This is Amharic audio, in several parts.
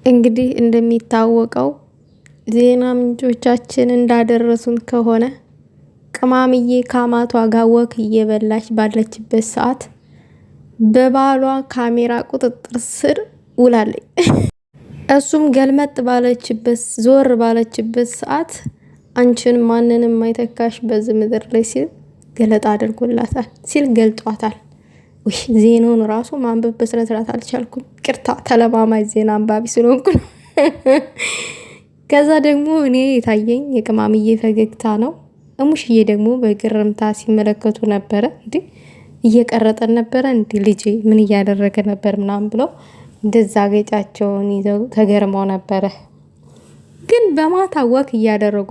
እንግዲህ እንደሚታወቀው ዜና ምንጮቻችን እንዳደረሱን ከሆነ ቅማምዬ ከአማቷ ጋር ወክ እየበላች ባለችበት ሰዓት በባሏ ካሜራ ቁጥጥር ስር ውላለች። እሱም ገልመጥ ባለችበት ዞር ባለችበት ሰዓት አንቺን ማንንም ማይተካሽ በዚህ ምድር ላይ ሲል ገለጣ አድርጎላታል ሲል ገልጧታል። ውይ ዜናውን ራሱ ማንበብ በስነ ስርዓት አልቻልኩም። ቅርታ ተለማማጅ ዜና አንባቢ ስለሆንኩ ነው። ከዛ ደግሞ እኔ የታየኝ የቅማምዬ ፈገግታ ነው። እሙሽዬ ደግሞ በግርምታ ሲመለከቱ ነበረ። እንዴ እየቀረጠን ነበረ እንዴ ልጄ ምን እያደረገ ነበር ምናምን ብለው እንደዛ ገጫቸውን ይዘው ተገርመው ነበረ። ግን በማታ ወክ እያደረጉ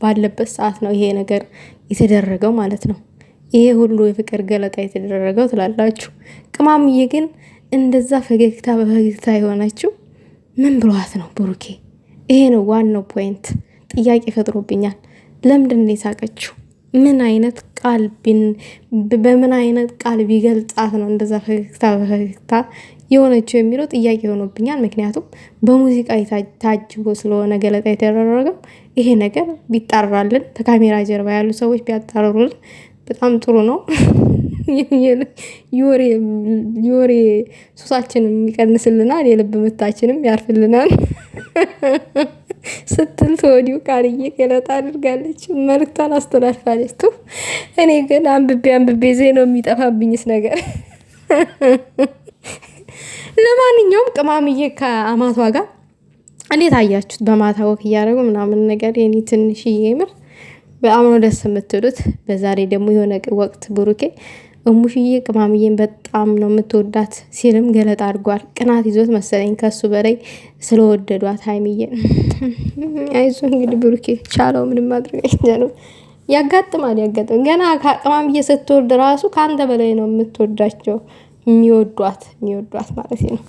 ባለበት ሰዓት ነው ይሄ ነገር የተደረገው ማለት ነው። ይሄ ሁሉ የፍቅር ገለጣ የተደረገው ትላላችሁ። ቅማምዬ ግን እንደዛ ፈገግታ በፈገግታ የሆነችው ምን ብሏት ነው? ብሩኬ ይሄ ነው ዋናው ፖይንት። ጥያቄ ፈጥሮብኛል። ለምንድን ነው የሳቀችው? ምን አይነት ቃል በምን አይነት ቃል ቢገልጻት ነው እንደዛ ፈገግታ በፈገግታ የሆነችው የሚለው ጥያቄ ሆኖብኛል። ምክንያቱም በሙዚቃ ታጅቦ ስለሆነ ገለጣ የተደረገው ይሄ ነገር ቢጣራልን፣ ከካሜራ ጀርባ ያሉ ሰዎች ቢያጣሩልን በጣም ጥሩ ነው። የወሬ ሱሳችንን ይቀንስልናል፣ የልብ ምታችንም ያርፍልናል ስትል ተወዲሁ ቃልዬ ገለጣ አድርጋለች፣ መልክቷን አስተላልፋለች። እኔ ግን አንብቤ ዜናው የሚጠፋብኝስ ነገር። ለማንኛውም ቅማምዬ ከአማቷ ጋር እንዴት አያችሁት? በማታ ወክ እያደረጉ ምናምን ነገር የኔ ትንሽዬ ምር በጣም ነው ደስ የምትሉት። በዛሬ ደግሞ የሆነ ወቅት ብሩኬ እሙሽዬ ቅማምዬን በጣም ነው የምትወዳት ሲልም ገለጣ አድርጓል። ቅናት ይዞት መሰለኝ ከሱ በላይ ስለወደዷት ሀይሚዬን። አይዞ እንግዲህ ብሩኬ ቻለው፣ ምንም ማድረግ አይቻልም። ያጋጥማል። ገና ቅማምዬ ስትወልድ ራሱ ከአንተ በላይ ነው የምትወዳቸው የሚወዷት ማለት ነው።